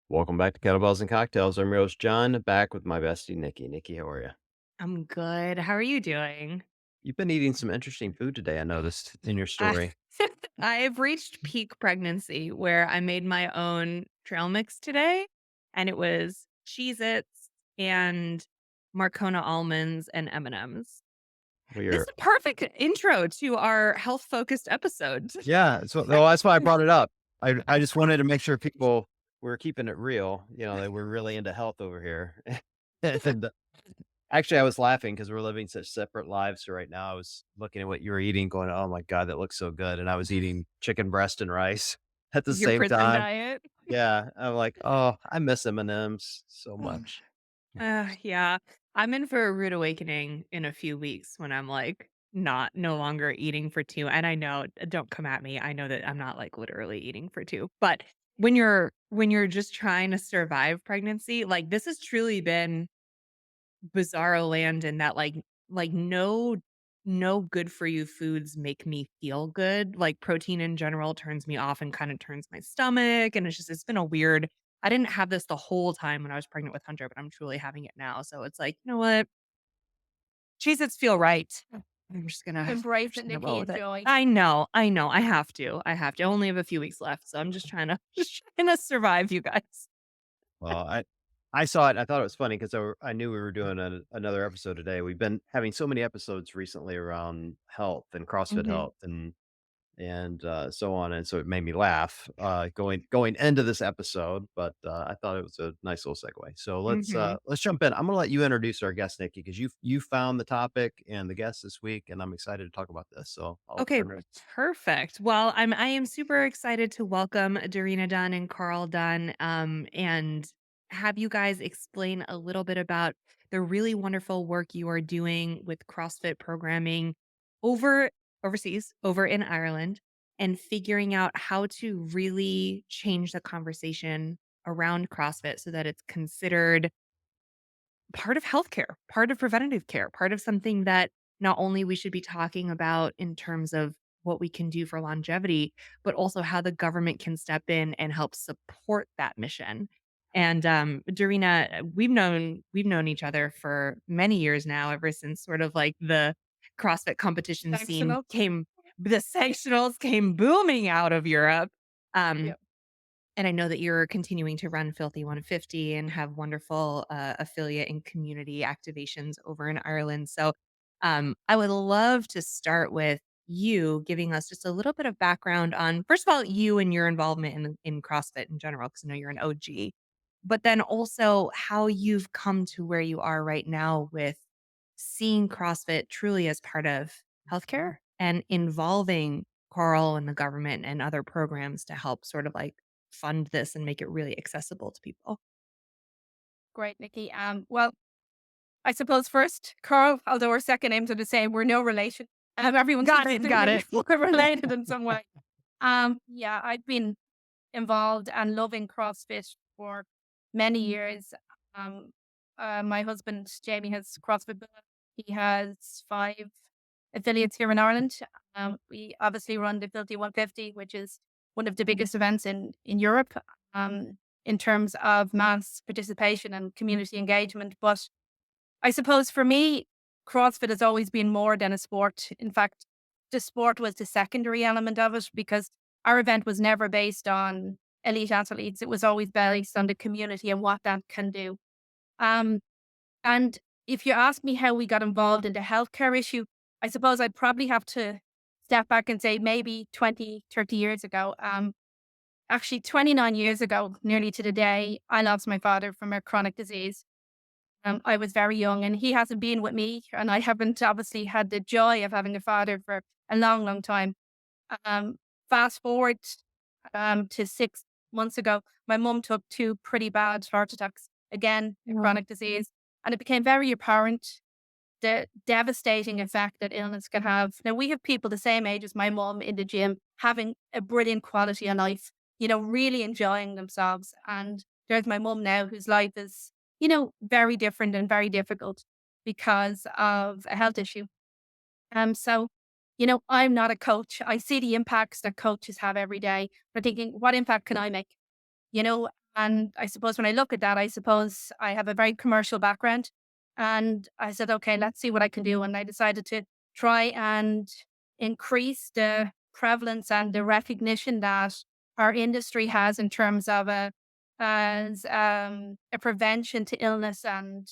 Welcome back to Kettlebells and Cocktails. I'm your host, John, back with my bestie, Nikki. Nikki, how are you? I'm good. How are you doing? You've been eating some interesting food today, I noticed in your I story. I've reached peak pregnancy where I made my own trail mix today, and it was Cheez-Its and Marcona almonds and M&Ms. We This are, is a perfect intro to our health-focused episode. yeah, well, that's why I brought it up. I just wanted to make sure people were keeping it real, that we're really into health over here. And actually, I was laughing because we're living such separate lives right now. I was looking at what you were eating, going, oh my God, that looks so good. And I was eating chicken breast and rice at the Your same prison time. diet. Yeah, I'm like, oh, I miss M&Ms so much. Yeah. I'm in for a rude awakening in a few weeks when I'm like no longer eating for two. And I know, don't come at me. I know that I'm not like literally eating for two. But when you're just trying to survive pregnancy, like this has truly been bizarro land in that no good for you foods make me feel good. Like protein in general turns me off and kind of turns my stomach. And it's been a weird. I didn't have this the whole time when I was pregnant with Hunter, but I'm truly having it now. So it's like, you know what? Cheez-Its feel right. I'm Embrace just it, gonna Nikki. roll with it. Enjoy. I know. I have to. I only have a few weeks left. So I'm just trying to just trying to survive, you guys. Well, I saw it. I thought it was funny because I knew we were doing another episode today. We've been having so many episodes recently around health and CrossFit Hmm. health and so on, and so it made me laugh going into this episode. But I thought it was a nice little segue. So Hmm. let's jump in. I'm going to let you introduce our guest, Nikki, because you found the topic and the guest this week, and I'm excited to talk about this. So I'll Okay, turn it. perfect. Well, I am super excited to welcome Darina Dunne and Karl Dunne, and have you guys explain a little bit about the really wonderful work you are doing with CrossFit programming over overseas, over in Ireland, and figuring out how to really change the conversation around CrossFit so that it's considered part of healthcare, part of preventative care, part of something that not only we should be talking about in terms of what we can do for longevity, but also how the government can step in and help support that mission. And Darina, we've known each other for many years now, ever since sort of like the CrossFit competition scene Sectional. the sanctionals came booming out of Europe. Um, Yep. and I know that you're continuing to run Filthy 150 and have wonderful affiliate and community activations over in Ireland. So I would love to start with you giving us just a little bit of background on, first of all, you and your involvement in CrossFit in general, because I know you're an OG, but then also how you've come to where you are right now with seeing CrossFit truly as part of healthcare and involving Carl and the government and other programs to help sort of like fund this and make it really accessible to people. Great, Nikki. Well, I suppose first, Carl, although our second names are the same, we're no relation. Everyone Got seems it. to Got think it. we're related in some way. Yeah, I've been involved and loving CrossFit for many years. Um, my husband Jamie has CrossFit. He has 5 affiliates here in Ireland. We obviously run the Filthy 150, which is one of the biggest events in Europe in terms of mass participation and community engagement. But I suppose for me, CrossFit has always been more than a sport. In fact, the sport was the secondary element of it because our event was never based on elite athletes. It was always based on the community and what that can do. Um, and if you ask me how we got involved in the healthcare issue, I suppose I'd probably have to step back and say maybe 20, 30 years ago. Actually, 29 years ago, nearly to the day, I lost my father from a chronic disease. I was very young and he hasn't been with me, and I haven't obviously had the joy of having a father for a long, long time. Um, Fast forward to 6 months ago, my mum took 2 pretty bad heart attacks, again, a Wow. chronic disease, and it became very apparent the devastating effect that illness can have. Now, we have people the same age as my mum in the gym having a brilliant quality of life, really enjoying themselves. And there's my mum now whose life is, very different and very difficult because of a health issue. So, I'm not a coach. I see the impacts that coaches have every day. But thinking, what impact can I make? You know, And I suppose when I look at that, I suppose I have a very commercial background. And I said, okay, let's see what I can do. And I decided to try and increase the prevalence and the recognition that our industry has in terms of a prevention to illness and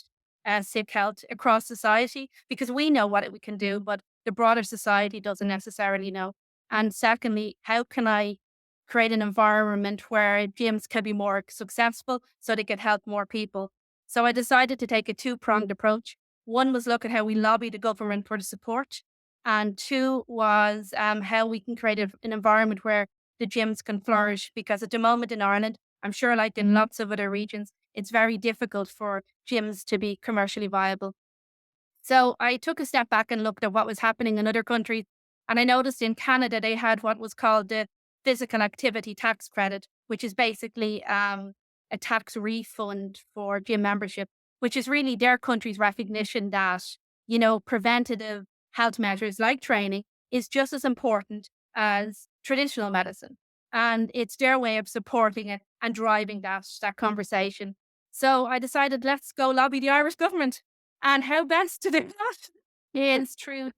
sick health across society, because we know what we can do, but the broader society doesn't necessarily know. And secondly, how can I create an environment where gyms can be more successful so they can help more people? So I decided to take a two-pronged approach. One was look at how we lobby the government for the support, and two was how we can create an environment where the gyms can flourish. Because at the moment in Ireland, I'm sure like in lots of other regions, it's very difficult for gyms to be commercially viable. So I took a step back and looked at what was happening in other countries. And I noticed in Canada, they had what was called the physical activity tax credit, which is basically a tax refund for gym membership, which is really their country's recognition that, preventative health measures like training is just as important as traditional medicine. And it's their way of supporting it and driving that conversation. So I decided, let's go lobby the Irish government. And how best to do that is through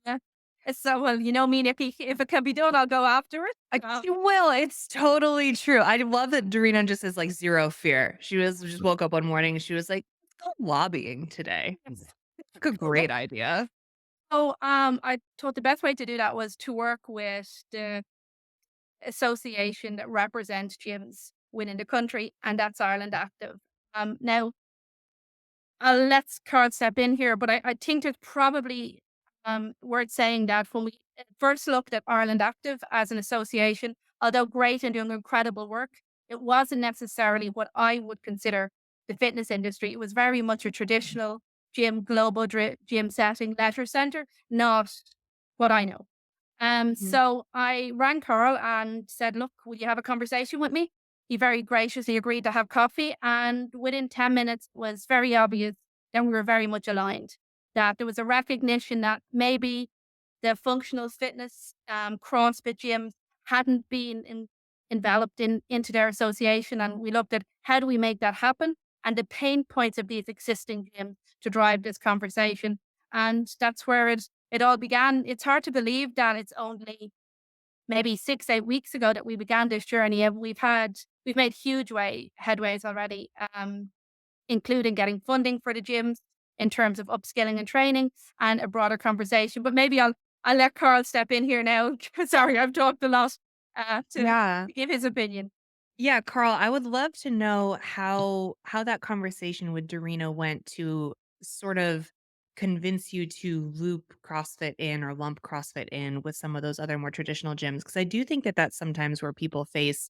so, well, you know me, Nikki, if it can be done, I'll go after it. You will. It's totally true. I love that Darina just is like zero fear. She was just woke up one morning and she was like, let's go lobbying today. Yes. Like a great idea. So I thought the best way to do that was to work with the association that represents gyms within the country, and that's Ireland Active. Now, I'll let Karl step in here, but I think it's probably worth saying that when we first looked at Ireland Active as an association, although great and doing incredible work, it wasn't necessarily what I would consider the fitness industry. It was very much a traditional gym, global gym setting, leisure center, not what I know. Mhm. So I rang Karl and said, look, will you have a conversation with me? He very graciously agreed to have coffee. And within 10 minutes was very obvious that we were very much aligned, that there was a recognition that maybe the functional fitness CrossFit gyms hadn't been enveloped into their association. And we looked at how do we make that happen and the pain points of these existing gyms to drive this conversation. And that's where it all began. It's hard to believe that it's only maybe 6, 8 weeks ago that we began this journey, and we've made huge headways already, including getting funding for the gyms in terms of upskilling and training and a broader conversation. But maybe I'll let Karl step in here now. Sorry, I've talked a lot to Yeah. give his opinion. Yeah, Carl, I would love to know how that conversation with Dorina went to sort of convince you to loop CrossFit in or lump CrossFit in with some of those other more traditional gyms. Because I do think that that's sometimes where people face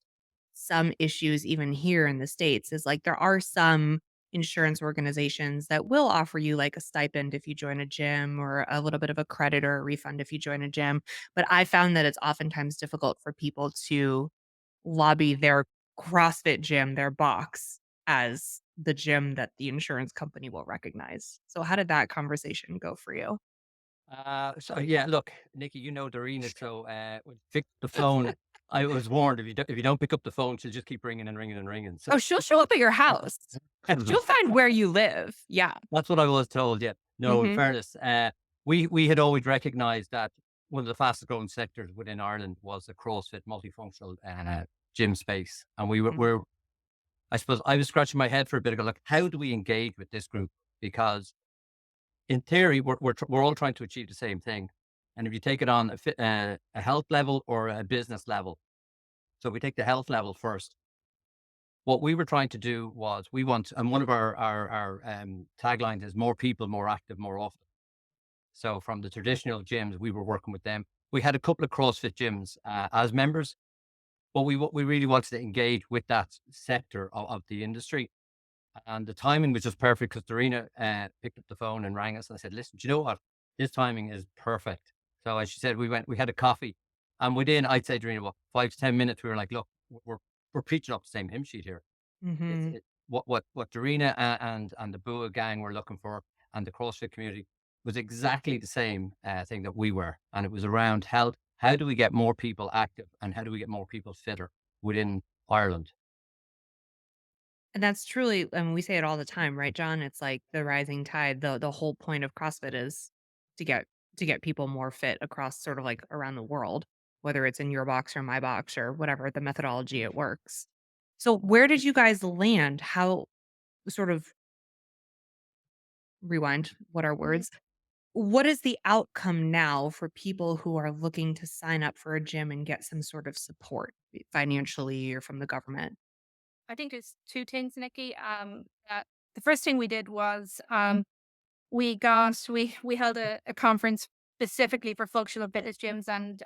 some issues even here in the States is like there are some insurance organizations that will offer you like a stipend if you join a gym or a little bit of a credit or a refund if you join a gym. But I found that it's oftentimes difficult for people to lobby their CrossFit gym, their box, as the gym that the insurance company will recognize. So how did that conversation go for you? So yeah, look, Nikki, you know Darina, so when she picked the phone, I was warned if you don't pick up the phone, she'll just keep ringing and ringing and ringing. So Oh, she'll show up at your house. She'll find where you live. Yeah. that's what I was told. Yeah, no, in Mhm. fairness, we had always recognised that one of the fastest growing sectors within Ireland was the CrossFit multifunctional gym space, and Mhm. I suppose I was scratching my head for a bit ago, like how do we engage with this group? Because in theory, we're all trying to achieve the same thing. And if you take it on a health level or a business level, so if we take the health level first, what we were trying to do was we want, and one of our taglines is more people, more active, more often. So from the traditional gyms, we were working with them. We had a couple of CrossFit gyms as members, but what we really wanted to engage with that sector of the industry. And the timing was just perfect because Darina picked up the phone and rang us. And I said, listen, do you know what? This timing is perfect. So as she said, we had a coffee. And within, I'd say, Darina, what, 5 to 10 minutes, we were like, look, we're preaching off the same hymn sheet here. Mhm. What Darina and the Bua gang were looking for and the CrossFit community was exactly the same thing that we were. And it was around health. How do we get more people active and how do we get more people fitter within Ireland? And that's truly, I mean, we say it all the time, right, John? It's like the rising tide. The whole point of CrossFit is to get people more fit across sort of like around the world, whether it's in your box or my box or whatever the methodology it works. So where did you guys land? How sort of rewind, what are Mhm. words? What is the outcome now for people who are looking to sign up for a gym and get some sort of support financially or from the government? I think there's two things, Nikki. The first thing we did was we held a conference specifically for functional fitness gyms, and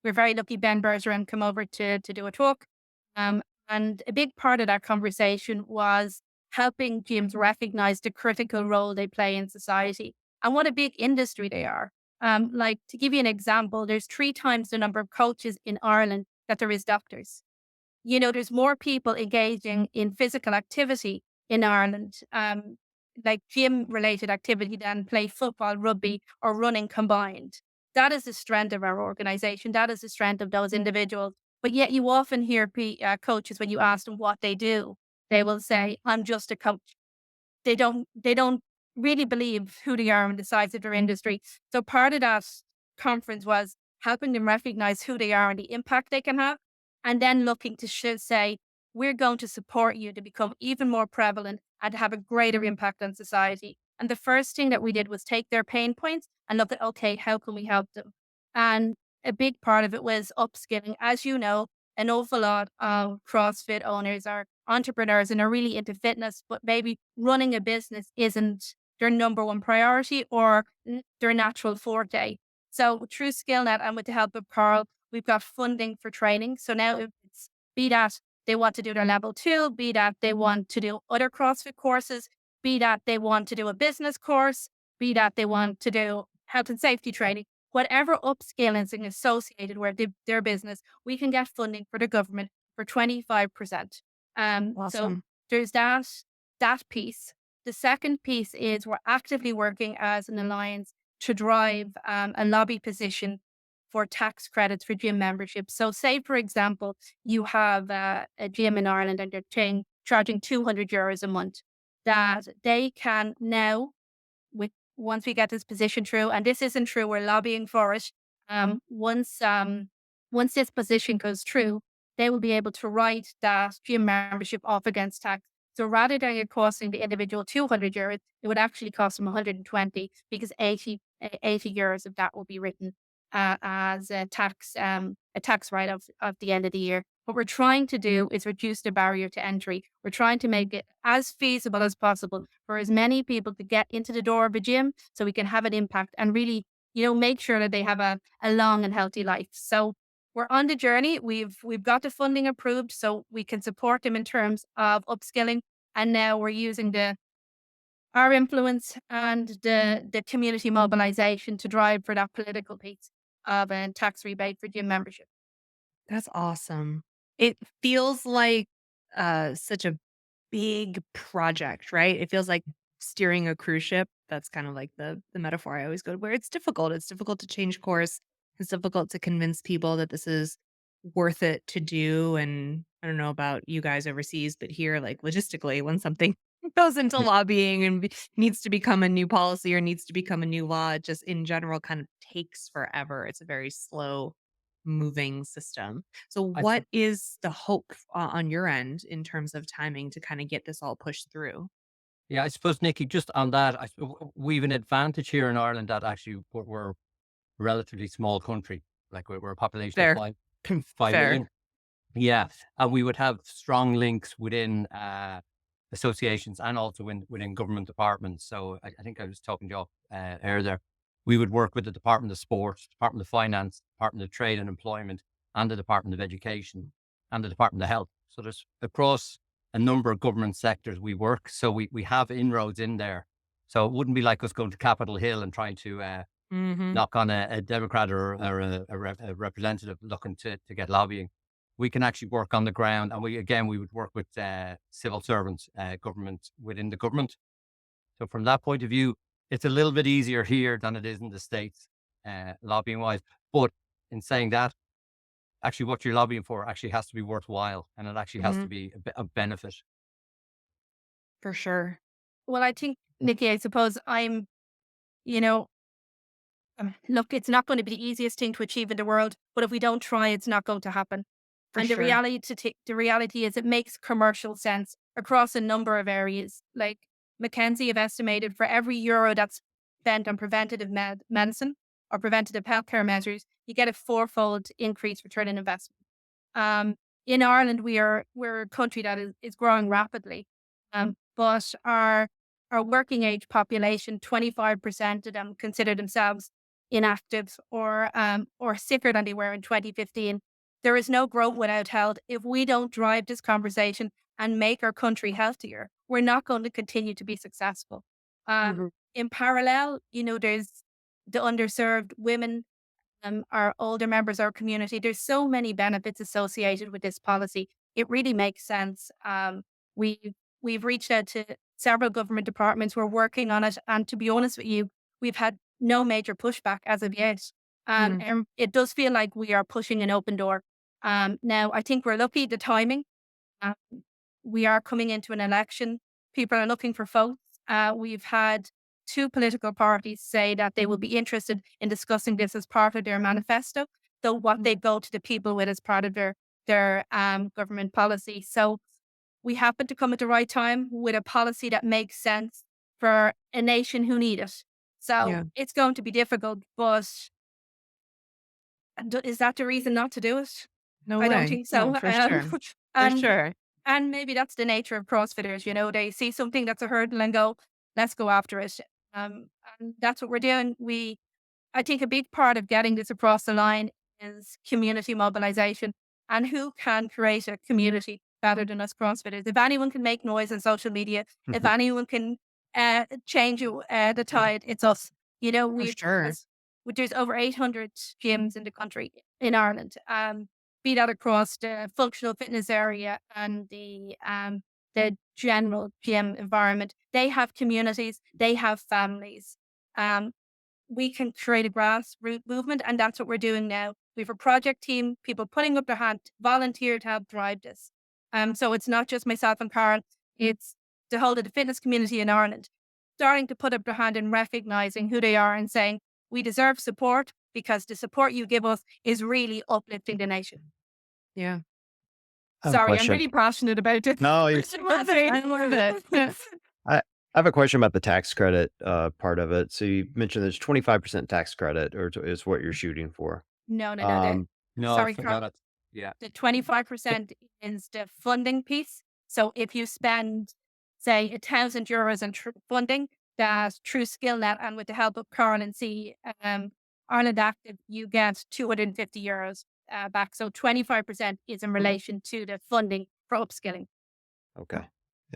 we're very lucky Ben Bergeron come over to do a talk. Um, and a big part of that conversation was helping gyms recognize the critical role they play in society and what a big industry they are. Like to give you an example, there's 3 times the number of coaches in Ireland that there is doctors. There's more people engaging in physical activity in Ireland, like gym related activity than play football, rugby, or running combined. That is the strength of our organization. That is the strength of those individuals. But yet, you often hear coaches when you ask them what they do, they will say, "I'm just a coach." They don't really believe who they are and the size of their industry. So part of that conference was helping them recognize who they are and the impact they can have, and then looking to say, we're going to support you to become even more prevalent and to have a greater impact on society. And the first thing that we did was take their pain points and look at, okay, how can we help them? And a big part of it was upskilling. As you know, an awful lot of CrossFit owners are entrepreneurs and are really into fitness, but maybe running a business isn't their number one priority or their natural forte. So through SkillNet and with the help of Karl, we've got funding for training. So now if it's be that they want to do their level 2, be that they want to do other CrossFit courses, be that they want to do a business course, be that they want to do health and safety training, whatever upskilling is associated with their business, we can get funding for the government for 25%. So Awesome. there's that piece. The second piece is we're actively working as an alliance to drive a lobby position for tax credits for gym membership. So, say for example, you have a gym in Ireland and they're charging €200 a month. That they can now, with once we get this position through, and this isn't true, we're lobbying for it. Once this position goes through, they will be able to write that gym membership off against tax. So rather than it costing the individual €200, it would actually cost them 120 because 80 euros of that will be written as a tax write off of the end of the year. What we're trying to do is reduce the barrier to entry. We're trying to make it as feasible as possible for as many people to get into the door of a gym so we can have an impact and really, make sure that they have a long and healthy life. So we're on the journey. We've got the funding approved so we can support them in terms of upskilling. And now we're using our influence and the community mobilization to drive for that political piece of a tax rebate for gym membership. That's awesome. It feels like such a big project, right? It feels like steering a cruise ship. That's kind of like the metaphor I always go to, where it's difficult. It's difficult to change course. It's difficult to convince people that this is worth it to do. And I don't know about you guys overseas, but here, like logistically, when something goes into lobbying and needs to become a new policy or needs to become a new law, it just in general kind of takes forever. It's a very slow moving system. So I what is the hope on your end in terms of timing to kind of get this all pushed through? Yeah, I suppose, Nikki, just on that, we've an advantage here in Ireland that actually we're a relatively small country. Like we're a population of Fair. 5 million. Fair. Yeah, and we would have strong links within associations and also within government departments. So I think I was talking to you earlier. We would work with the Department of Sport, Department of Finance, Department of Trade and Employment, and the Department of Education, and the Department of Health. So there's across a number of government sectors we work. So we have inroads in there. So it wouldn't be like us going to Capitol Hill and trying to Hmm. knock on a Democrat or a representative looking to get lobbying. We can actually work on the ground, and we would work with civil servants, government within the government. So from that point of view, it's a little bit easier here than it is in the States, lobbying wise. But in saying that, actually, what you're lobbying for actually has to be worthwhile, and it actually has to Hmm. be a benefit. For sure. Well, I think, Nikki, I suppose you know, look, it's not going to be the easiest thing to achieve in the world, but if we don't try, it's not going to happen. For And sure. the reality is, it makes commercial sense across a number of areas. Like McKinsey have estimated, for every euro that's spent on preventative medicine or preventative healthcare measures, you get a fourfold increase return on investment. Um, in Ireland, we're a country that is growing rapidly, but our working age population, 25% of them consider themselves inactive or sicker than they were in 2015. There is no growth without health. If we don't drive this conversation and make our country healthier, we're not going to continue to be successful. Mhm. In parallel, there's the underserved women, our older members of our community. There's so many benefits associated with this policy. It really makes sense. We've reached out to several government departments. We're working on it, and to be honest with you, we've had no major pushback as of yet. Mm. And it does feel like we are pushing an open door. Now, I think we're lucky the timing. Um, we are coming into an election. People are looking for votes. We've had two political parties say that they will be interested in discussing this as part of their manifesto, though what they go to the people with as part of their government policy. So we happen to come at the right time with a policy that makes sense for a nation who need it. So Yeah. it's going to be difficult, but is that the reason not to do it? No I don't way. think No, so. for sure. For And sure. and maybe that's the nature of CrossFitters. They see something that's a hurdle and go, let's go after it. And that's what we're doing. I think a big part of getting this across the line is community mobilization. And who can create a community better than us CrossFitters? If anyone can make noise on social media, if anyone can change the tide, it's us. For sure. There's over 800 gyms in the country, in Ireland. Be that across the functional fitness area and the general gym environment. They have communities, they have families. Um, we can create a grassroots movement, and that's what we're doing now. We have a project team, people putting up their hand, volunteer to help drive this. So it's not just myself and Karl, it's the whole of the fitness community in Ireland starting to put up their hand and recognizing who they are and saying, we deserve support because the support you give us is really uplifting the nation. Yeah. I have a Sorry, I'm question. really passionate about it. No, I love it. I have a question about the tax credit part of it. So you mentioned there's 25% tax credit, or is what you're shooting for. No. No, Sorry, no, Karl. that's, yeah. The 25% is the funding piece. So if you spend, say, €1,000 in funding, that through SkillNet and with the help of Karl and C, Ireland Active, you get €250 back. So 25% is in relation to the funding for upskilling. Okay.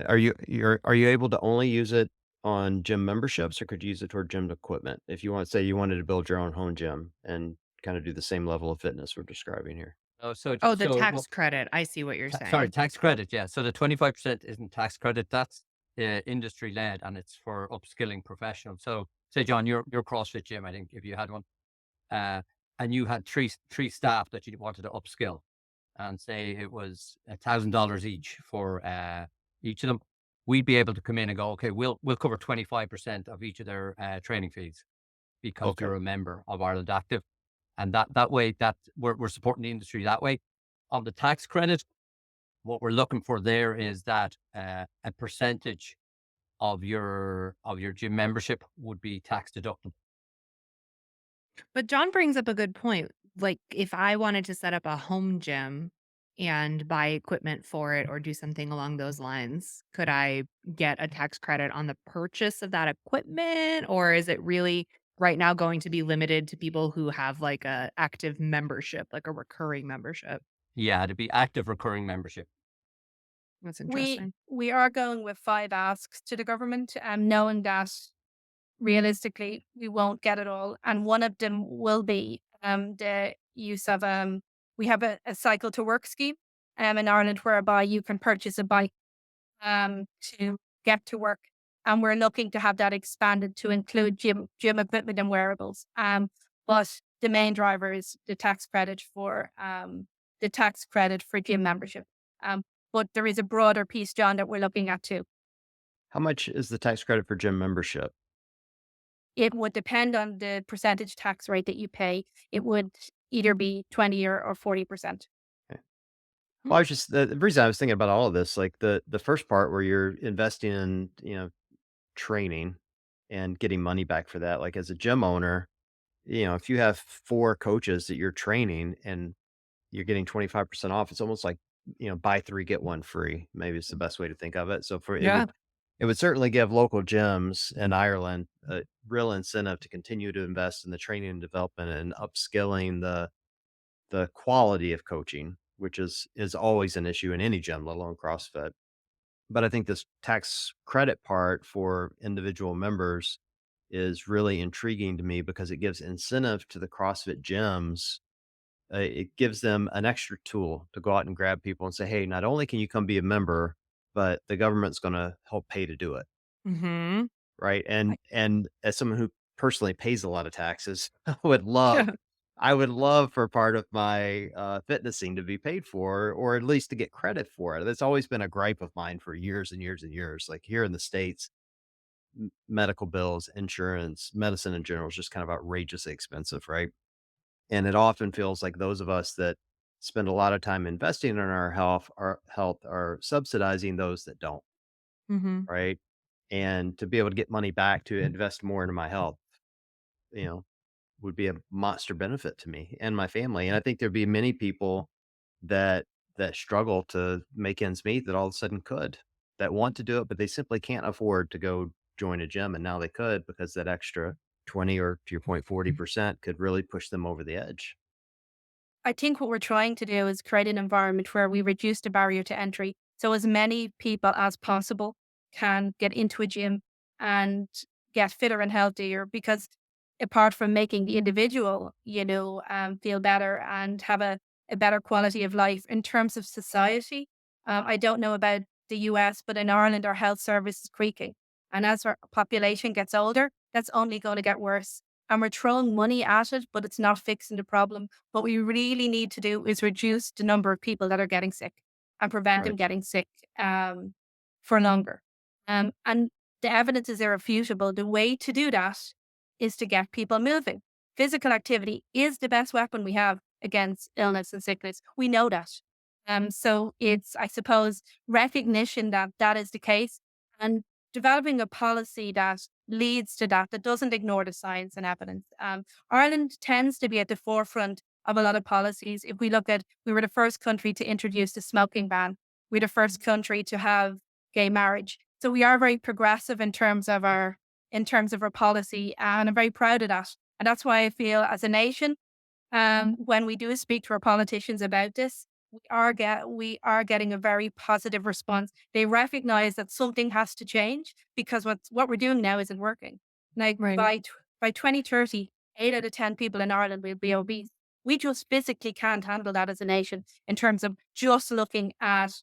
Are you able to only use it on gym memberships, or could you use it toward gym equipment? If you wanted to build your own home gym and kind of do the same level of fitness we're describing here. Oh, Oh, the so tax credit. I see what you're sorry, saying. tax credit. Yeah. So the 25% isn't tax credit. That's industry led, and it's for upskilling professionals. So say, John, your CrossFit gym, I think, if you had one, uh, and you had three staff that you wanted to upskill, and say it was $1,000 each for each of them, we'd be able to come in and go, okay, we'll cover 25% of each of their training fees because Okay. you're a member of Ireland Active, and that way that we're supporting the industry that way. On the tax credit, what we're looking for there is that a percentage of your gym membership would be tax deductible. But John brings up a good point. Like, if I wanted to set up a home gym and buy equipment for it or do something along those lines, could I get a tax credit on the purchase of that equipment? Or is it really right now going to be limited to people who have like a active membership, like a recurring membership? Yeah, to be active recurring membership. That's We interesting. we are going with 5 asks to the government, knowing that realistically we won't get it all. And one of them will be the use of we have a cycle to work scheme in Ireland whereby you can purchase a bike to get to work. And we're looking to have that expanded to include gym equipment and wearables. But the main driver is the tax credit for gym membership. But there is a broader piece, John, that we're looking at too. How much is the tax credit for gym membership? It would depend on the percentage tax rate that you pay. It would either be 20 or 40%. Okay. Hmm. Well, I was just the reason I was thinking about all of this, like the first part where you're investing in, training and getting money back for that. Like as a gym owner, if you have 4 coaches that you're training and you're getting 25% off, it's almost like, buy 3, get 1 free. Maybe it's the best way to think of it. So for Yeah. it would certainly give local gyms in Ireland a real incentive to continue to invest in the training and development and upskilling the quality of coaching, which is always an issue in any gym, let alone CrossFit. But I think this tax credit part for individual members is really intriguing to me because it gives incentive to the CrossFit gyms. It gives them an extra tool to go out and grab people and say, "Hey, not only can you come be a member, but the government's going to help pay to do it." Hmm. Right? I, And as someone who personally pays a lot of taxes, yeah. I would love for part of my, fitnessing to be paid for or at least to get credit for it. That's always been a gripe of mine for years and years and years. Like here in the States, medical bills, insurance, medicine in general is just kind of outrageously expensive, right? And it often feels like those of us that spend a lot of time investing in our health are subsidizing those that don't, Hmm. right? And to be able to get money back to invest more into my health, you know, would be a monster benefit to me and my family. And I think there'd be many people that struggle to make ends meet that all of a sudden could, that want to do it, but they simply can't afford to go join a gym. And now they could because that extra 20 or to your point, 40% could really push them over the edge. I think what we're trying to do is create an environment where we reduce the barrier to entry. So as many people as possible can get into a gym and get fitter and healthier because apart from making the individual, feel better and have a better quality of life in terms of society. I don't know about the US, but in Ireland, our health service is creaking. And as our population gets older, that's only going to get worse. And we're throwing money at it, but it's not fixing the problem. What we really need to do is reduce the number of people that are getting sick and prevent them Right. getting sick for longer. And the evidence is irrefutable. The way to do that is to get people moving. Physical activity is the best weapon we have against illness and sickness. We know that. So it's, I suppose, recognition that that is the case and developing a policy that leads to that, that doesn't ignore the science and evidence. Ireland tends to be at the forefront of a lot of policies. If we look at, we were the first country to introduce the smoking ban. We're the first country to have gay marriage. So we are very progressive in terms of our policy, and I'm very proud of that. And that's why I feel as a nation, when we do speak to our politicians about this, we are getting a very positive response. They recognize that something has to change because what we're doing now isn't working. Like Right. by 2030, 8 out of 10 people in Ireland will be obese. We just physically can't handle that as a nation in terms of just looking at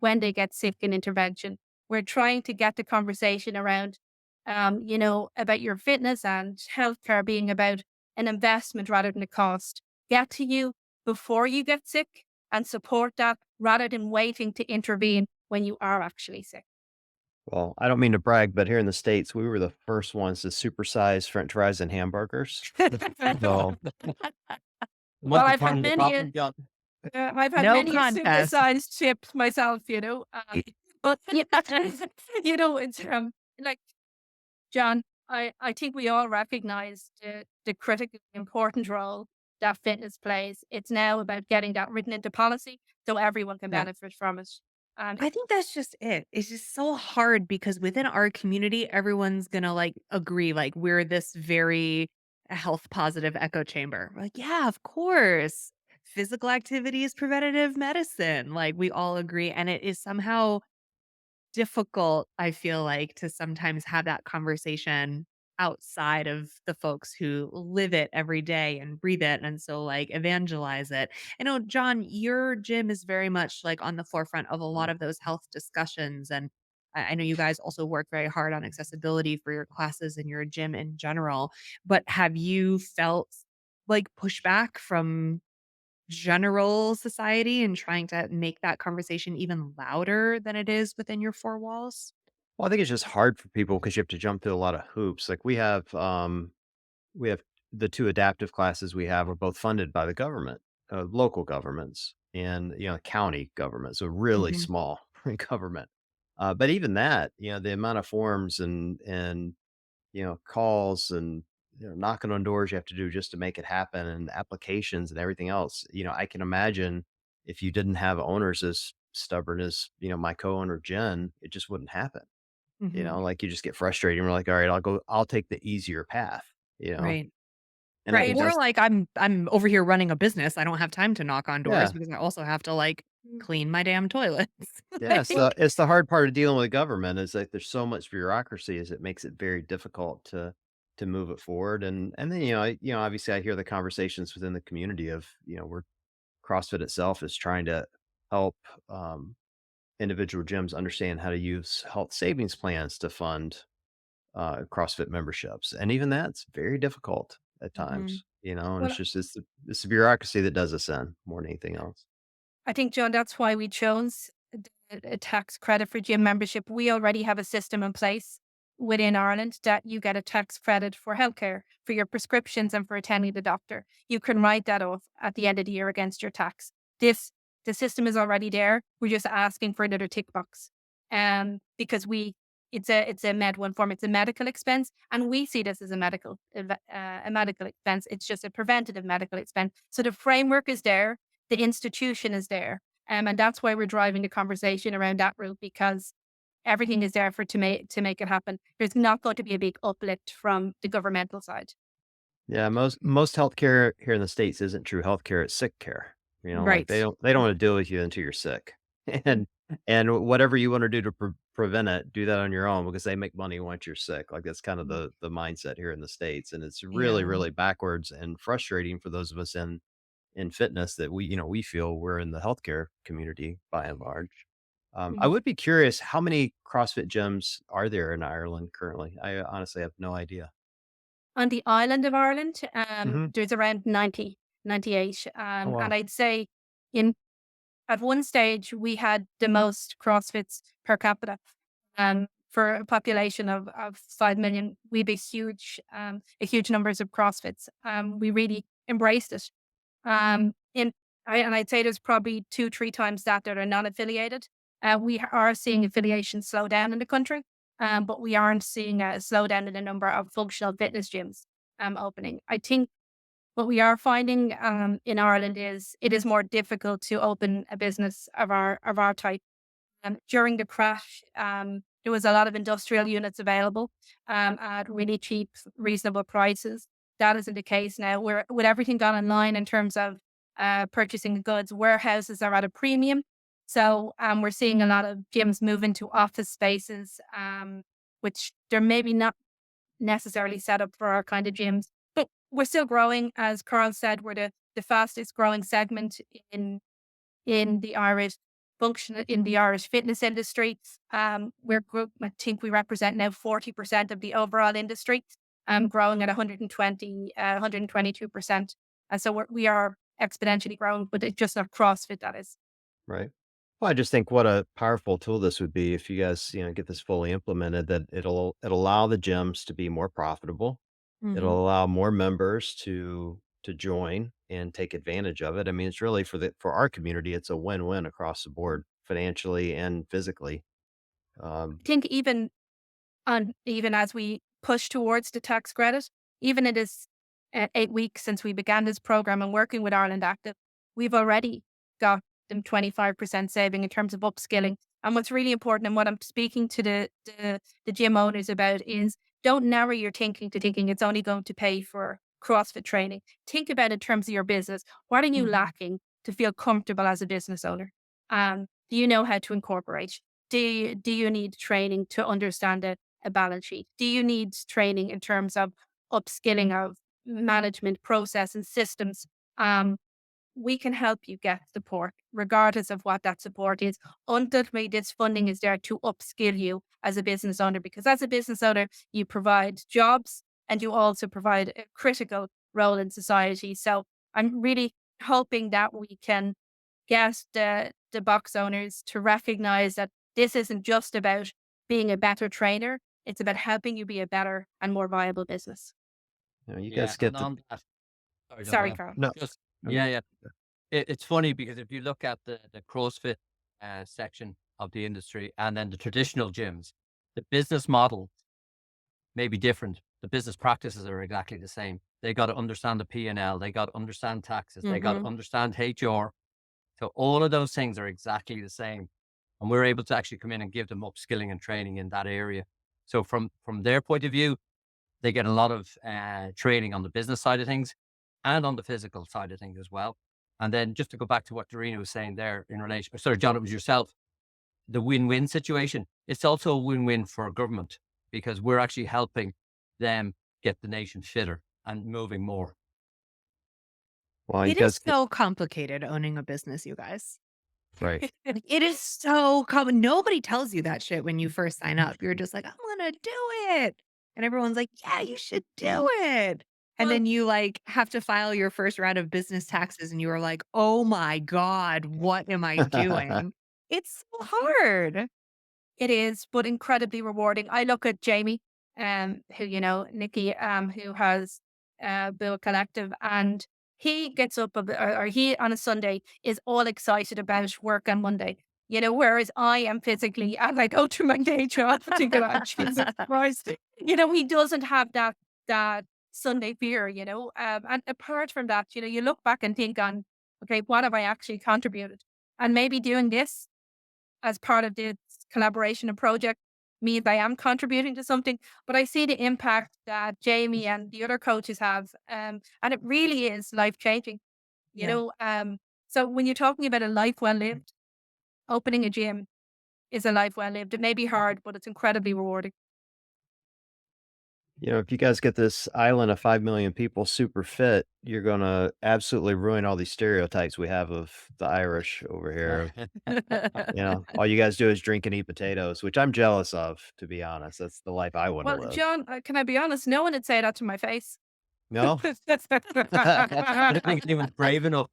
when they get sick and intervention. We're trying to get the conversation around, about your fitness and healthcare being about an investment rather than a cost. Get to you before you get sick and support that rather than waiting to intervene when you are actually sick. Well, I don't mean to brag, but here in the States, we were the first ones to supersize French fries and hamburgers. So Well, Want to I've had turn the many, problem, John? I've had No many a contest. supersized chips myself, but it's like John. I think we all recognize the critically important role that fitness plays. It's now about getting that written into policy so everyone can Yeah. benefit from it. And I think that's just it. It's just so hard because within our community, everyone's gonna like agree, like we're this very health positive echo chamber. We're like, yeah, of course. Physical activity is preventative medicine. Like we all agree. And it is somehow difficult, I feel like, to sometimes have that conversation outside of the folks who live it every day and breathe it and so like evangelize it. I know, John, your gym is very much like on the forefront of a lot of those health discussions. And I know you guys also work very hard on accessibility for your classes and your gym in general. But have you felt like pushback from general society and trying to make that conversation even louder than it is within your 4 walls? Well, I think it's just hard for people because you have to jump through a lot of hoops. Like we have the 2 adaptive classes we have are both funded by the government, local governments and, county government, so really Mhm. small government. But even that, the amount of forms and, calls and, knocking on doors you have to do just to make it happen and applications and everything else. I can imagine if you didn't have owners as stubborn as, my co-owner Jen, it just wouldn't happen. Mhm. Like you just get frustrated and we're like, all right, I'll take the easier path, you know, Right. and I Right, think Right. or that's like I'm over here running a business, I don't have time to knock on doors yeah. because I also have to, like, clean my damn toilets. Yeah, Like it's the hard part of dealing with government is that there's so much bureaucracy is it makes it very difficult to move it forward. And then, obviously I hear the conversations within the community of, where CrossFit itself is trying to help individual gyms understand how to use health savings plans to fund CrossFit memberships. And even that's very difficult at Mhm. times, and Well, it's the bureaucracy that does us in more than anything else. I think, John, that's why we chose a tax credit for gym membership. We already have a system in place within Ireland that you get a tax credit for healthcare, for your prescriptions, and for attending the doctor. You can write that off at the end of the year against your tax. This the system is already there. We're just asking for another tick box, because it's a Med One form. It's a medical expense, and we see this as a medical expense. It's just a preventative medical expense. So the framework is there, the institution is there. And that's why we're driving the conversation around that route, because everything is there for to make it happen. There's not going to be a big uplift from the governmental side. Yeah, most healthcare here in the States isn't true healthcare, it's sick care. Like Right. they don't wanna deal with you until you're sick. And whatever you wanna do to prevent it, do that on your own because they make money once you're sick. Like, that's kind of Mm. the mindset here in the States, and it's really, Yeah. really backwards and frustrating for those of us in fitness that we feel we're in the healthcare community by and large. I Mhm. would be curious, how many CrossFit gyms are there in Ireland currently? I honestly have no idea. On the island of Ireland, Mhm. there's around 90, 98. Oh, And wow. I'd say in at one stage we had the most CrossFits per capita. For a population of 5 million, we had a huge numbers of CrossFits. We really embraced it. And I'd say there's probably 2, 3 times that are non-affiliated. We are seeing affiliation slow down in the country, but we aren't seeing a slowdown in the number of functional fitness gyms opening. I think what we are finding in Ireland is it is more difficult to open a business of our type. During the crash, there was a lot of industrial units available at really cheap, reasonable prices. That isn't the case now. With everything gone online in terms of purchasing goods, warehouses are at a premium. So we're seeing a lot of gyms move into office spaces, which they're maybe not necessarily set up for our kind of gyms. But we're still growing. As Karl said, we're the fastest growing segment in the Irish in the Irish fitness industry. I think we represent now 40% of the overall industry, growing at 120, 122%. And so we are exponentially growing, but it's just not CrossFit, that is. Right. Well, I just think what a powerful tool this would be if you guys, get this fully implemented, that it'll allow the gyms to be more profitable. Mhm. It'll allow more members to join and take advantage of it. I mean, it's really for our community, it's a win-win across the board, financially and physically. Um, I think even as we push towards the tax credit, even in this 8 weeks since we began this program and working with Ireland Active, we've already got them 25% saving in terms of upskilling. And what's really important, and what I'm speaking to the gym owners about, is don't narrow your thinking to thinking it's only going to pay for CrossFit training. Think about it in terms of your business. What are you Mhm. lacking to feel comfortable as a business owner? Do you know how to incorporate? Do you need training to understand a balance sheet? Do you need training in terms of upskilling of management process and systems? Um, we can help you get support, regardless of what that support is. Ultimately, this funding is there to upskill you as a business owner, because as a business owner, you provide jobs and you also provide a critical role in society. So I'm really hoping that we can get the box owners to recognize that this isn't just about being a better trainer. It's about helping you be a better and more viable business. You Yeah, guys and get the on that, sorry, John, go Sorry, on. Carl. no. Just I mean, yeah, yeah. It's funny because if you look at the CrossFit section of the industry and then the traditional gyms, the business model may be different. The business practices are exactly the same. They got to understand the P&L. They got to understand taxes. They got to Hmm. understand HR. So all of those things are exactly the same. And we're able to actually come in and give them upskilling and training in that area. So from their point of view, they get a lot of training on the business side of things and on the physical side of things as well. And then just to go back to what Darina was saying there in relation, sorry, John, it was yourself, the win-win situation. It's also a win-win for government because we're actually helping them get the nation fitter and moving more. well, you It is guys get so complicated owning a business, you guys. right. Like, it is so common. Nobody tells you that shit when you first sign up. You're just like, I'm gonna do it. And everyone's like, yeah, you should do it. And Well, then you like have to file your first round of business taxes and you are like, oh my God, what am I doing? It's so hard. it is, but incredibly rewarding. I look at Jamie, who, Nikki, who has built Collective, and he gets up, or he on a Sunday is all excited about work on Monday. Whereas I am physically, and I go to my day job thinking, oh, Jesus Christ. He doesn't have that Sunday fear, and apart from that, you look back and think on, okay, what have I actually contributed? And maybe doing this as part of this collaboration and project means I am contributing to something, but I see the impact that Jamie and the other coaches have. And it really is life changing, you Yeah. know. So when you're talking about a life well lived, opening a gym is a life well lived. It may be hard, but it's incredibly rewarding. If you guys get this island of 5 million people super fit, you're gonna absolutely ruin all these stereotypes we have of the Irish over here. All you guys do is drink and eat potatoes, which I'm jealous of, to be honest. That's the life I wanna Well, live. John, can I be honest? No one would say that to my face. No? I don't think anyone's brave enough.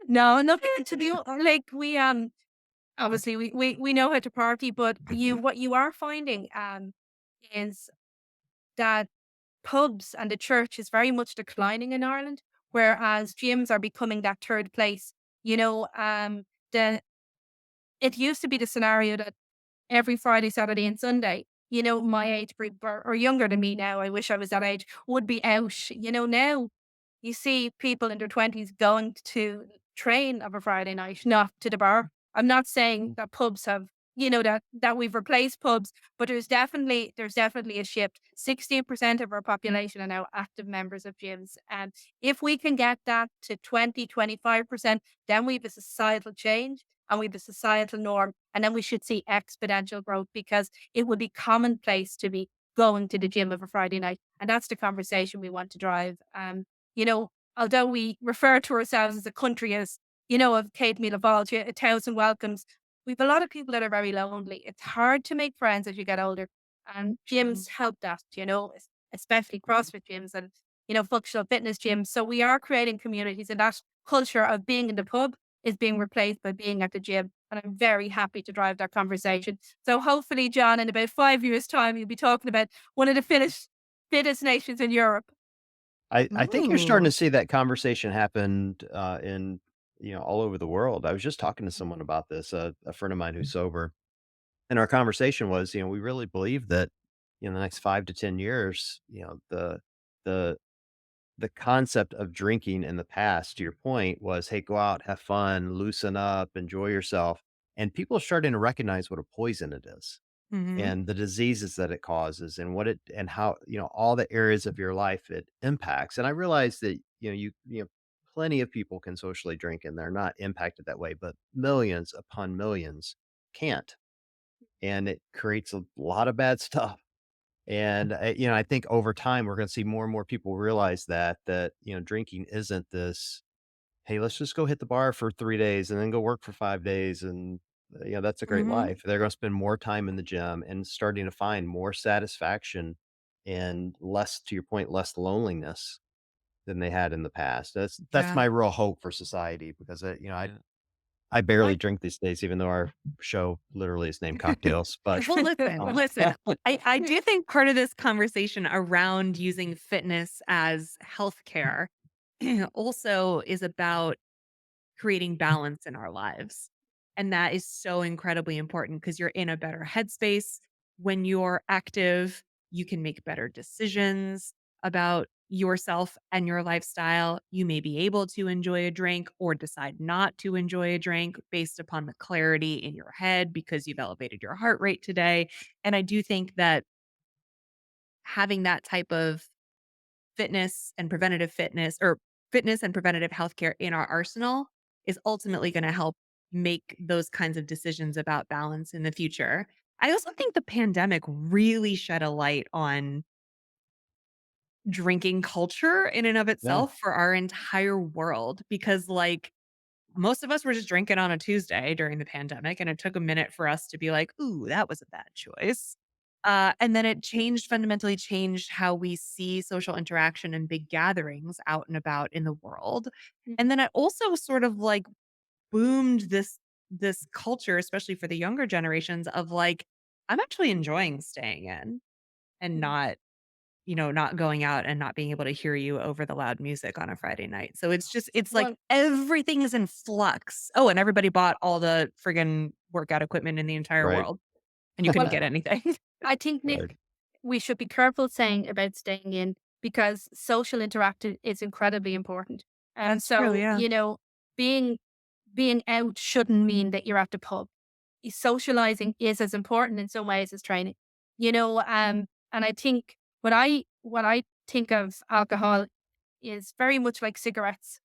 No, nothing to do. Like obviously we know how to party, but what you are finding is that pubs and the church is very much declining in Ireland, whereas gyms are becoming that third place. The it used to be the scenario that every Friday, Saturday, and Sunday, my age group or younger than me now, I wish I was that age, would be out. Now you see people in their 20s going to train of a Friday night, not to the bar. I'm not saying that pubs have, that we've replaced pubs, but there's definitely a shift. 16% of our population are now active members of gyms. And if we can get that to 20, 25%, then we have a societal change and we have a societal norm. And then we should see exponential growth because it would be commonplace to be going to the gym of a Friday night. And that's the conversation we want to drive. Although we refer to ourselves as a country as, of Kate Míle a thousand welcomes, we've a lot of people that are very lonely. It's hard to make friends as you get older. And gyms help that, especially CrossFit gyms and, functional fitness gyms. So we are creating communities and that culture of being in the pub is being replaced by being at the gym. And I'm very happy to drive that conversation. So hopefully, John, in about 5 years' time, you'll be talking about one of the fittest nations in Europe. I think you're starting Ooh. to see that conversation happen, in, all over the world. I was just talking to someone about this, a friend of mine who's sober, and our conversation was, we really believe that, the next 5 to 10 years, the the concept of drinking in the past, to your point, was, "Hey, go out, have fun, loosen up, enjoy yourself," and people are starting to recognize what a poison it is, Mhm. and the diseases that it causes, and what it and how, all the areas of your life it impacts, and I realize that, plenty of people can socially drink and they're not impacted that way, but millions upon millions can't, and it creates a lot of bad stuff. And, I think over time, we're gonna see more and more people realize that, drinking isn't this, "Hey, let's just go hit the bar for 3 days and then go work for 5 days, and, that's a great Mhm. life." They're gonna spend more time in the gym and starting to find more satisfaction and less, to your point, less loneliness than they had in the past. That's Yeah. my real hope for society because, Yeah. I barely I drink these days, even though our show literally is named Cocktails. But Well, listen. I do think part of this conversation around using fitness as healthcare also is about creating balance in our lives. And that is so incredibly important because you're in a better headspace. When you're active, you can make better decisions about yourself and your lifestyle. You may be able to enjoy a drink or decide not to enjoy a drink based upon the clarity in your head because you've elevated your heart rate today. And I do think that having that type of fitness and preventative healthcare in our arsenal is ultimately going to help make those kinds of decisions about balance in the future. I also think the pandemic really shed a light on drinking culture in and of yeah, itself for our entire world because like most of us were just drinking on a Tuesday during the pandemic, and it took a minute for us to be like, "Ooh, that was a bad choice." And then it fundamentally changed how we see social interaction and big gatherings out and about in the world. And then it also sort of like boomed this culture, especially for the younger generations, of like, I'm actually enjoying staying in and not going out and not being able to hear you over the loud music on a Friday night. So it's like well, everything is in flux. Oh, and everybody bought all the friggin' workout equipment in the entire right, world, and you couldn't well, get anything. I think, right. Nick, we should be careful saying about staying in because social interaction is incredibly important. And That's true, so, yeah. being being out shouldn't mean that you're at the pub. Socializing is as important in some ways as training. And I think what I think of alcohol is very much like cigarettes.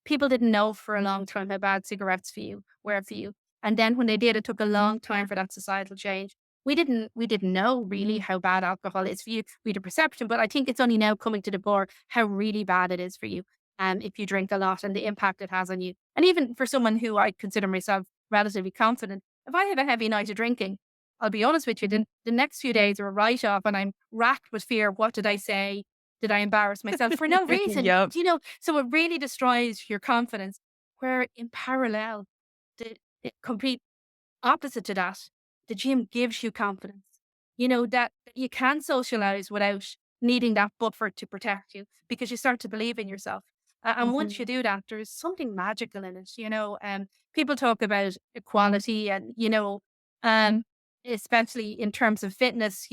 People didn't know for a long time how bad cigarettes were for you. And then when they did, it took a long time for that societal change. We didn't know really how bad alcohol is for you. We had a perception, but I think it's only now coming to the fore how really bad it is for you. If you drink a lot and the impact it has on you. And even for someone who I consider myself relatively confident, if I have a heavy night of drinking, I'll be honest with you, the next few days are a write off and I'm racked with fear. What did I say? Did I embarrass myself for no reason? Yep. So it really destroys your confidence. Where in parallel, the complete opposite to that, the gym gives you confidence. That you can socialize without needing that buffer to protect you because you start to believe in yourself. And once you Mhm. do that, there's something magical in it. People talk about equality and, um, especially in terms of fitness,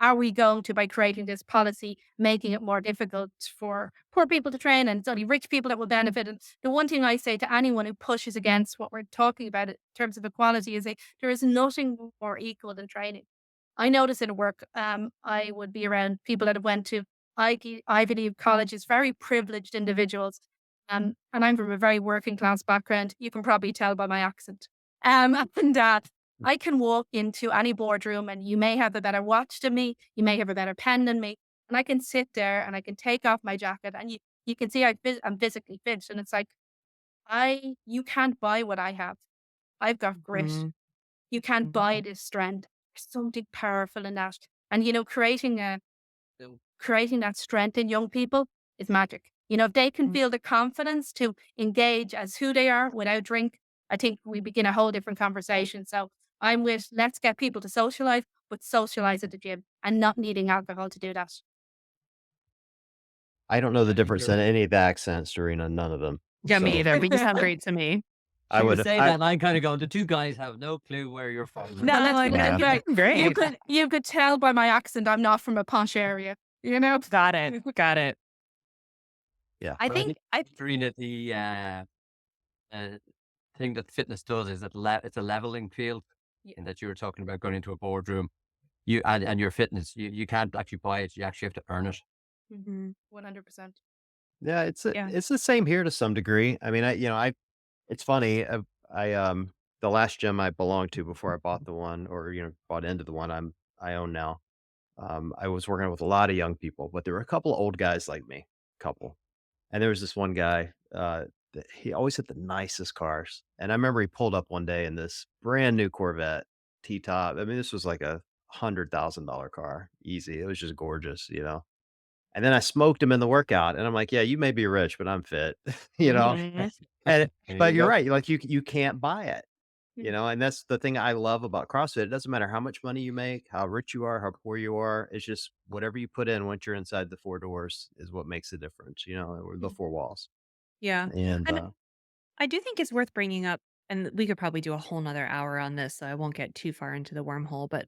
are we going to, by creating this policy, making it more difficult for poor people to train and it's only rich people that will benefit? And the one thing I say to anyone who pushes against what we're talking about in terms of equality is that there is nothing more equal than training. I notice in work, I would be around people that have went to Ivy League colleges, very privileged individuals. And I'm from a very working class background. You can probably tell by my accent. And I can walk into any boardroom and you may have a better watch than me. You may have a better pen than me. And I can sit there and I can take off my jacket and you can see I'm physically fit. And it's like, you can't buy what I have. I've got grit. Mhm. You can't buy this strength. There's something powerful in that. And, creating that strength in young people is magic. If they can Mm. feel the confidence to engage as who they are without drink, I think we begin a whole different conversation. So I'm with let's get people to socialize, but socialize at the gym and not needing alcohol to do that. I don't know the I think difference you're in any of the accents, Darina, none of them. Yeah, me So either, but you sound great to me. I you would, say I that, and I'm kind of going. The two guys have no clue where you're from. No, Well, let's like, put it yeah, this way. You great. could you could tell by my accent I'm not from a posh area. Got it. Got it. yeah, I But I think think, I Serena, the uh, thing that fitness does is it's a leveling field. Yeah. In that you were talking about going into a boardroom, and your fitness, you can't actually buy it. You actually have to earn it. Mhm. 100%. yeah. Yeah. It's the same here to some degree. I mean, it's funny. The last gym I belonged to before I bought the one, or bought into the one I own now. I was working with a lot of young people, but there were a couple of old guys like me, couple. And there was this one guy, that he always had the nicest cars. And I remember he pulled up one day in this brand new Corvette T-top. I mean, this was like a $100,000 car, easy. It was just gorgeous. And then I smoked him in the workout, and I'm like, "Yeah, you may be rich, but I'm fit," you know? Mhm. And There but you you're go. right, like, you can't buy it, Mhm. and that's the thing I love about CrossFit. It doesn't matter how much money you make, how rich you are, how poor you are, it's just whatever you put in once you're inside the 4 doors is what makes the difference, or the Mhm. 4 walls, Yeah. and, And I do think it's worth bringing up, and we could probably do a whole nother hour on this, so I won't get too far into the wormhole. But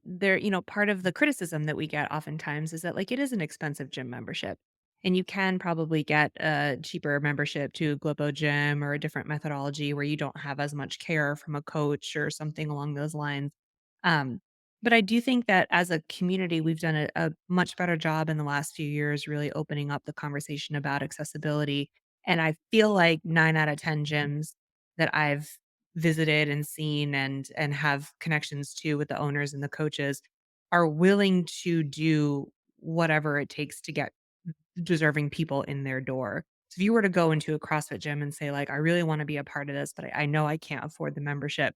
part of the criticism that we get oftentimes is that, like, it is an expensive gym membership. And you can probably get a cheaper membership to a Globo gym or a different methodology where you don't have as much care from a coach or something along those lines. Um, but I do think that as a community, we've done a much better job in the last few years, really opening up the conversation about accessibility. And I feel like 9 out of 10 gyms that I've visited and seen and have connections to with the owners and the coaches are willing to do whatever it takes to get deserving people in their door. So if you were to go into a CrossFit gym and say, like, I really want to be a part of this, but I know I can't afford the membership,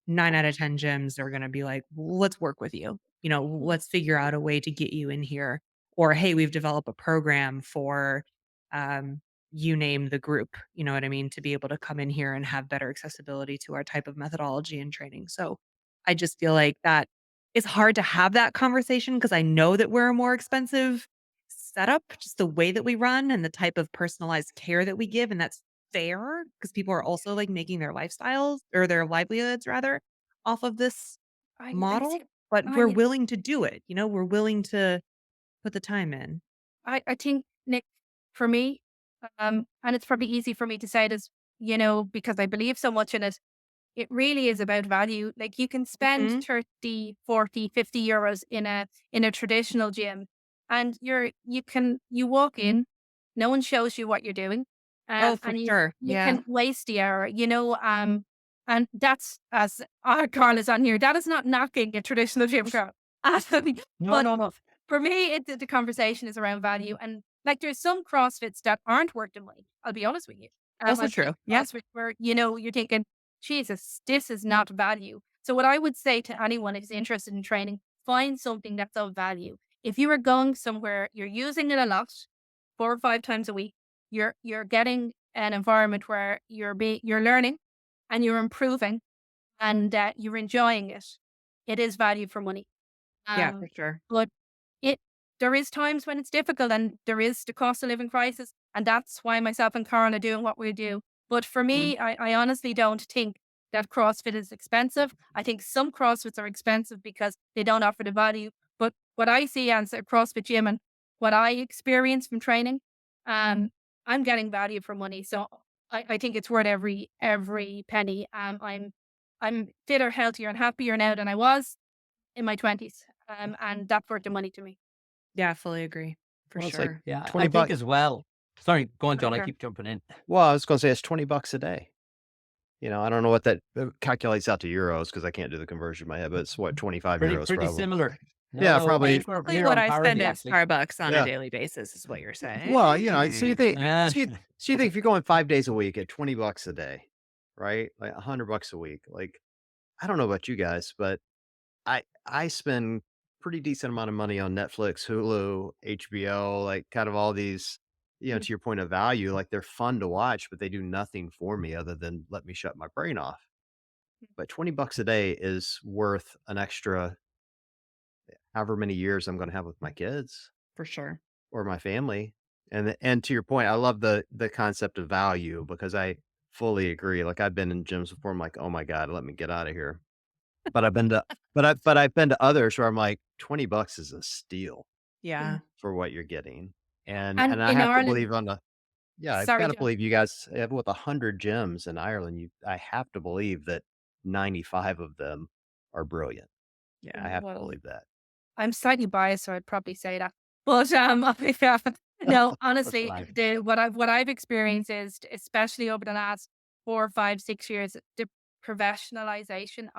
9 out of 10 gyms are going to be like, "Well, let's work with you. Let's figure out a way to get you in here. Or, hey, we've developed a program for um, you name the group, you know what I mean, to be able to come in here and have better accessibility to our type of methodology and training. So I just feel like that it's hard to have that conversation because I know that we're a more expensive setup, just the way that we run and the type of personalized care that we give, and that's fair because people are also, like, making their lifestyles or their livelihoods rather off of this I model, see. but we're I willing to do it, we're willing to put the time in. I think, Nick, for me, and it's probably easy for me to say this, because I believe so much in it. It really is about value. Like, you can spend Mhm. 30, 40, 50 euros in a traditional gym, and you walk in, no one shows you what you're doing, Oh, for and sure. you Yeah. can waste the hour, and that's, as our Carl is on here, that is not knocking a traditional gym, Carl. No, But no, no. for me, the conversation is around value, and, like, there's some CrossFits that aren't worth the money. I'll be honest with you. Also I've been true. to Yeah. CrossFit where, you're thinking, Jesus, this is not value. So what I would say to anyone who's interested in training, find something that's of value. If you are going somewhere, you're using it a lot, 4 or 5 times a week, you're getting an environment where you're learning and you're improving, and you're enjoying it. It is value for money. Yeah, for Um, sure. but it there is times when it's difficult, and there is the cost of living crisis, and that's why myself and Karl are doing what we do. But for Mhm. me, I honestly don't think that CrossFit is expensive. I think some CrossFits are expensive because they don't offer the value. But what I see as a CrossFit gym and what I experience from training, um, I'm getting value for money. So I think it's worth every penny. I'm fitter, healthier, and happier now than I was in my 20s. And that's worth the money to me. Yeah, fully agree. For Well, it's like sure. Yeah, I 20 think bucks. as well. Sorry, go on, Sorry, John. I Carl. keep jumping in. Well, I was gonna say it's $20 a day. I don't know what that calculates out to euros because I can't do the conversion in my head, but it's what, 25 Pretty euros pretty probably. similar. No, Yeah, no, I probably. think we're Basically near what on I spend parity, at actually. Starbucks on a Yeah. daily basis is what you're Well, so you saying. think Uh, if you're going 5 days a week at $20 a day, right? Like $100 a week. Like, I don't know about you guys, but I spend pretty decent amount of money on Netflix, Hulu, HBO, like kind of all these, Mm. to your point of value, like they're fun to watch, but they do nothing for me other than let me shut my brain off. But $20 a day is worth an extra however many years I'm going to have with my kids For sure. or my family. And to your point, I love the concept of value because I fully agree. Like I've been in gyms before. I'm like, oh my God, let me get out of here. But I've been to but I've been to others where I'm like, $20 is a steal Mm. Yeah. for what you're getting. And And and I in have to Ireland, believe on the yeah, I've sorry, got to John. believe you guys have with 100 gyms in Ireland, I have to believe that 95 of them are brilliant. I have to Well, believe that. I'm slightly biased, so I'd probably say that. But yeah, no, that's honestly, fine. what I've experienced is, especially over the last 4, 5, 6 years, the professionalization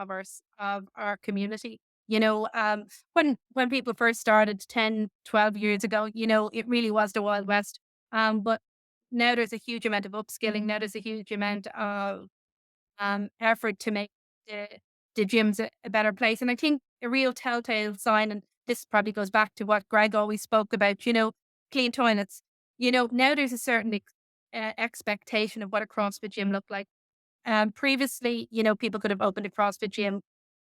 of our community. When people first started 10, 12 years ago, it really was the Wild West. But now there's a huge amount of upskilling. Now there's a huge amount of effort to make the gyms a better place. And I think a real telltale sign, and this probably goes back to what Greg always spoke about, clean toilets. Now there's a certain expectation of what a CrossFit gym looked like. Previously, people could have opened a CrossFit gym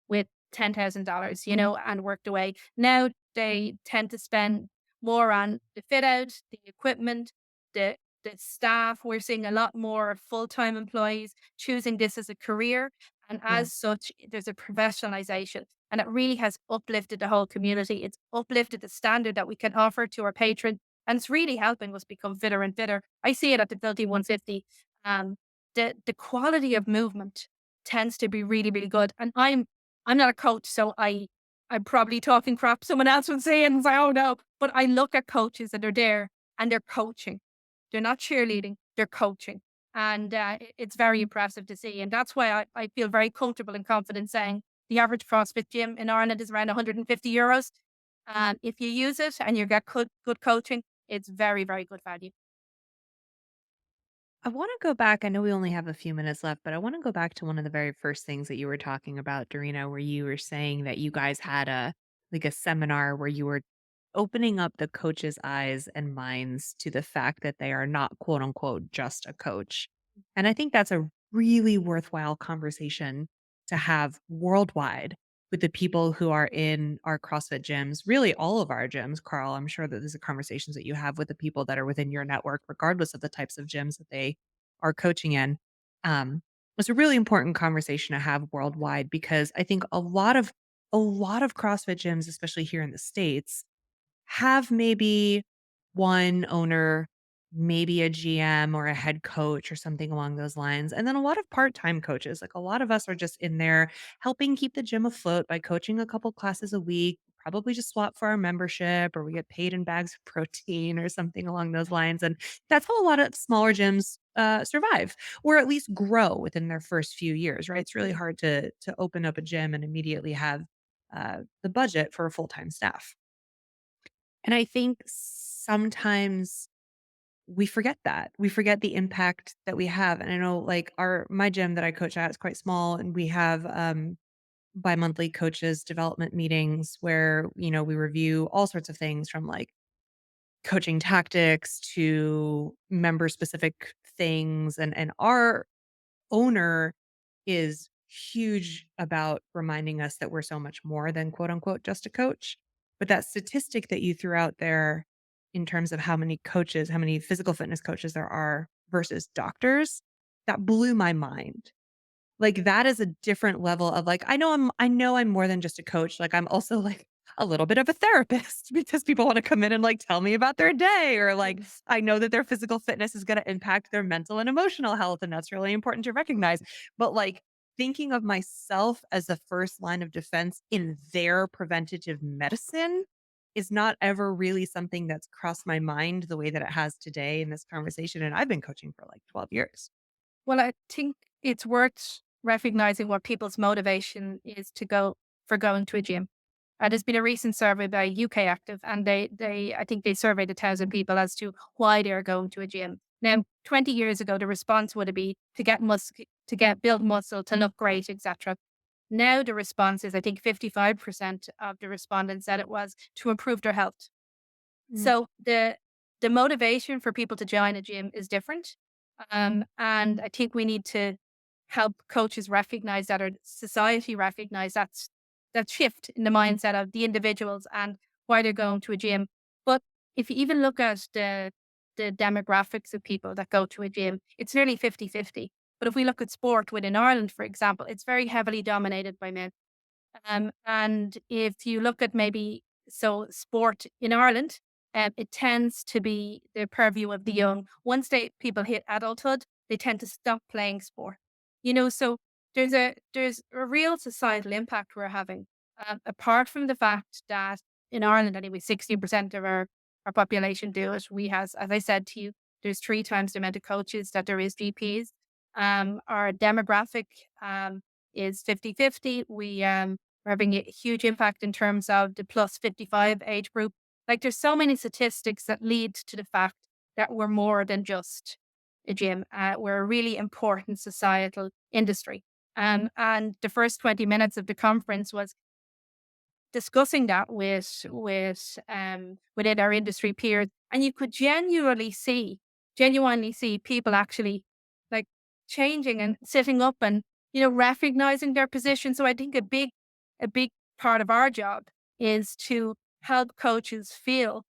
with $10,000, and worked away. Now they tend to spend more on the fit out, the equipment, the the staff. We're seeing a lot more full-time employees choosing this as a career. And Yeah. as such, there's a professionalization. And it really has uplifted the whole community. It's uplifted the standard that we can offer to our patrons. And it's really helping us become fitter and fitter. I see it at the Filthy 150. Um, the quality of movement tends to be really, really good. And I'm not a coach, so I'm probably talking crap someone else would say and say, oh no. But I look at coaches and they're there and they're coaching. They're not cheerleading, they're coaching. And it's very impressive to see. And that's why I feel very comfortable and confident saying the average CrossFit gym in Ireland is around €150. And if you use it and you get good coaching, it's very, very good value. I want to go back. I know we only have a few minutes left, but I want to go back to one of the very first things that you were talking about, Darina, where you were saying that you guys had a seminar where you were opening up the coach's eyes and minds to the fact that they are not quote unquote just a coach. And I think that's a really worthwhile conversation to have worldwide with the people who are in our CrossFit gyms, really all of our gyms. Carl, I'm sure that these are conversations that you have with the people that are within your network, regardless of the types of gyms that they are coaching in. It's a really important conversation to have worldwide because I think a lot of CrossFit gyms, especially here in the States, have maybe one owner, maybe a GM or a head coach or something along those lines. And then a lot of part-time coaches. Like a lot of us are just in there helping keep the gym afloat by coaching a couple classes a week, probably just swap for our membership or we get paid in bags of protein or something along those lines. And that's how a lot of smaller gyms survive or at least grow within their first few years, right? It's really hard to open up a gym and immediately have the budget for a full-time staff. And I think sometimes we forget that. We forget the impact that we have. And I know like our my gym that I coach at is quite small and we have bi-monthly coaches development meetings where, we review all sorts of things from like coaching tactics to member specific things and our owner is huge about reminding us that we're so much more than quote unquote just a coach. But that statistic that you threw out there in terms of how many coaches, how many physical fitness coaches there are versus doctors, that blew my mind. Like, that is a different level of, like, I know I'm more than just a coach, like, I'm also, like, a little bit of a therapist because people wanna come in and, like, tell me about their day or, like, I know that their physical fitness is gonna impact their mental and emotional health, and that's really important to recognize. But, like, thinking of myself as the first line of defense in their preventative medicine is not ever really something that's crossed my mind the way that it has today in this conversation, and I've been coaching for, like, 12 years. Well, I think it's worth recognizing what people's motivation is to go for going to a gym. There's been a recent survey by UK Active, and I think they surveyed 1,000 people as to why they're going to a gym. Now, 20 years ago, the response would be to get build muscle, to look great, etc. Now, the response is, I think 55% of the respondents said it was to improve their health. Mm. So the motivation for people to join a gym is different. And I think we need to help coaches recognize that, or society recognize that shift in the mindset of the individuals and why they're going to a gym. But if you even look at the demographics of people that go to a gym, it's nearly 50-50. But if we look at sport within Ireland, for example, it's very heavily dominated by men. And if you look at sport in Ireland, it tends to be the purview of the young. Once people hit adulthood, they tend to stop playing sport. So there's a real societal impact we're having. Apart from the fact that in Ireland, anyway, 60% of our population do it. We has, as I said to you, there's 3 times the amount of coaches that there is GPs. Our demographic is 50-50. We're having a huge impact in terms of the plus 55 age group. Like, there's so many statistics that lead to the fact that we're more than just a gym. We're a really important societal industry. And the first 20 minutes of the conference was discussing that with within our industry peers And you could genuinely see people actually like changing and sitting up and, recognizing their position. So I think a big part of our job is to help coaches feel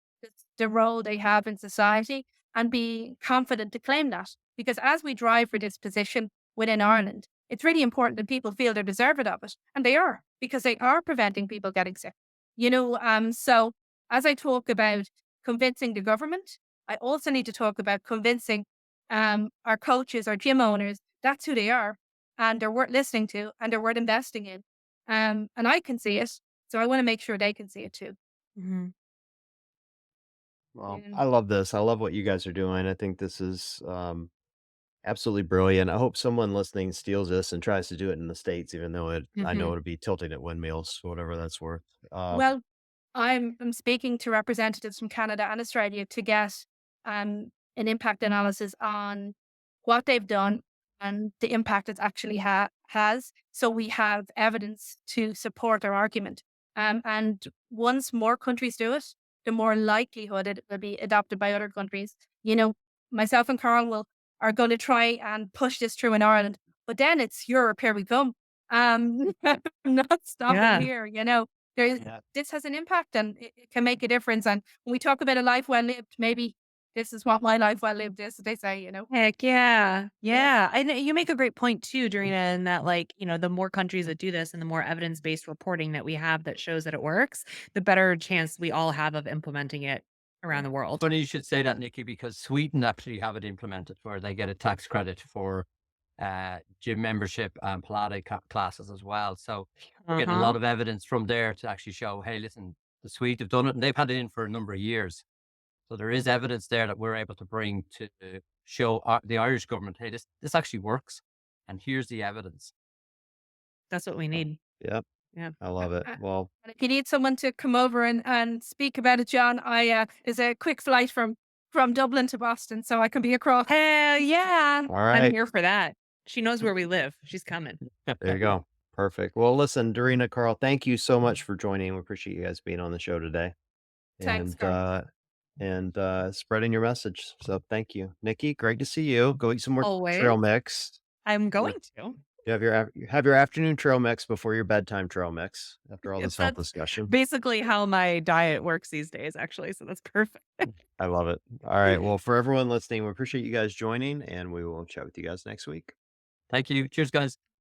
the role they have in society and be confident to claim that. Because as we drive for this position within Ireland, it's really important that people feel they're deserving of it. And they are, because they are preventing people getting sick. So as I talk about convincing the government, I also need to talk about convincing our coaches, our gym owners, that's who they are. And they're worth listening to and they're worth investing in. And I can see it. So I want to make sure they can see it too. Mhm. Well, Yeah. I love this. I love what you guys are doing. I think this is absolutely brilliant. I hope someone listening steals this and tries to do it in the States, even though I know Mhm. it'll be tilting at windmills, whatever that's worth. Well, I'm speaking to representatives from Canada and Australia to get an impact analysis on what they've done and the impact it actually has. So we have evidence to support our argument. And once more countries do it, the more likelihood it will be adopted by other countries. You know, myself and Carl are going to try and push this through in Ireland, but then it's Europe. Here we come. I'm not stopping Yeah. here. There Yeah. this has an impact and it can make a difference. And when we talk about a life well lived, maybe this is what my life well lived is, they say. Heck yeah. Yeah. Yeah. And you make a great point too, Darina, in that like, the more countries that do this and the more evidence-based reporting that we have that shows that it works, the better chance we all have of implementing it around the world. Funny you should say that, Nikki, because Sweden actually have it implemented where they get a tax credit for gym membership and Pilates classes as well. So we're getting a Uh-huh. lot of evidence from there to actually show, hey, listen, the Swedes have done it and they've had it in for a number of years. So there is evidence there that we're able to bring to show the Irish government, hey, this actually works, and here's the evidence. That's what we need. Yep. Yeah. I love it. Uh, Well, And if you need someone to come over and speak about it, John, there's a quick flight from Dublin to Boston, so I can be across. Hell yeah. all I'm right. here for that. She knows where we live. She's coming. There you go. Perfect. Well, listen, Darina, Carl, thank you so much for joining. We appreciate you guys being on the show today Thanks, and Carl. spreading your message. So thank you. Nikki, great to see you. Go eat some more Always. trail mix. I'm Yeah. going to. You have your afternoon trail mix before your bedtime trail mix after all this health That's discussion. basically how my diet works these days, actually. So that's perfect. I love it. All right. Well, for everyone listening, we appreciate you guys joining and we will chat with you guys next week. Thank you. Cheers, guys.